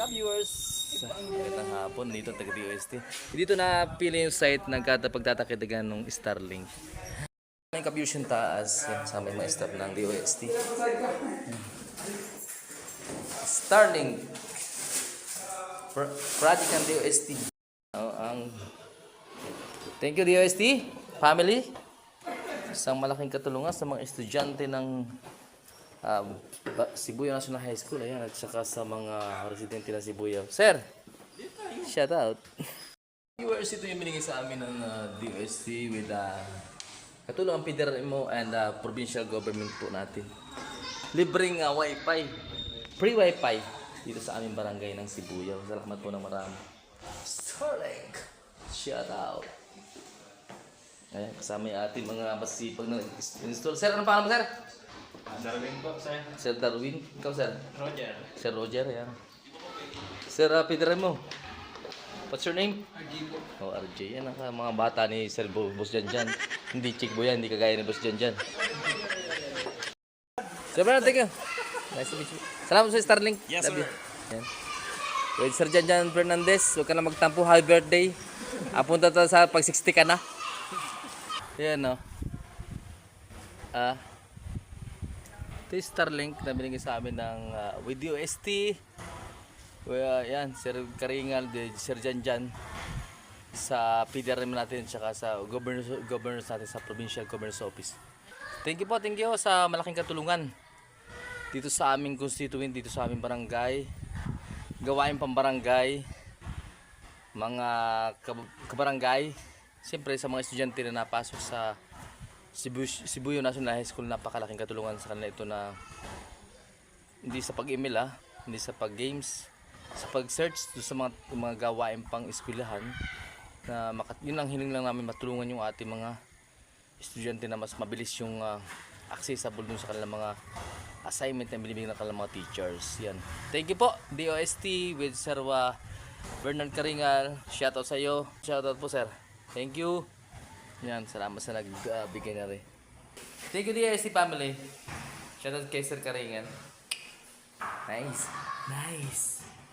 viewers? Magandang hapon dito taga DOST. Dito na pili yung site ng pagtatakitigan ng Starlink. May kafusion taas yan, sa may mga staff ng DOST. Starlink project ng DOST. Thank you DOST family. Isang malaking katulungan sa mga estudyante ng Sibuya National High School, ayan, at saka sa mga residente ng Sibuya. Sir, shout out. Viewers, ito yung binigay sa amin ng DOST with katulong ang PDRMO and provincial government po natin. Libreng wifi, free wifi dito sa aming barangay ng Sibuya. Salamat po ng marami. Starlink, shout out. Ayan, kasama yung ating mga masipag na install. Sir, ano pangalan mo, sir? Darwin po, sir. Sir Darwin. Ikaw, sir? Roger. Sir Roger, yan. Sir, PDRMO. What's your name? RJ po. Oh, RJ. Yan ang mga bata ni Sir Boss Janjan. Hindi chick bo yan, hindi kagaya ni Boss Janjan. Sir Bernard, thank you. Nice to meet you. Salamat sa Starlink. Yes, Love sir. you. Yan. With Sir Janjan Fernandez, huwag ka na magtampo. Happy birthday. Apunta tayo sa pag 60 ka na. Yan, no. Ito yung Starlink na binigay sa amin ng with DOST. Yan, Sir Karingal, Sir Janjan sa PDRM natin tsaka sa governors natin sa Provincial Governor's Office. Thank you po, thank you sa malaking katulungan dito sa aming constituent, dito sa aming barangay, gawain pambarangay, mga kabarangay, siyempre sa mga estudyante na napasok sa Sibuya National High School. Napakalaking katulungan sa kanila ito na hindi sa pag-email hindi sa pag-games, sa pag-search sa mga gawain pang eskwelahan na yun ang hiling lang namin, matulungan yung ating mga estudyante na mas mabilis yung accessible dun sa kanilang mga assignment na binibigyan ng kanilang mga teachers. Yan. Thank you po DOST with Sir Bernard Karingal. Shoutout sa iyo. Shoutout po, sir. Thank you. Yan, salamat sa nagbigay na rin. Thank you DOST family. Shoutout kay Sir Karingal. Nice. Nice.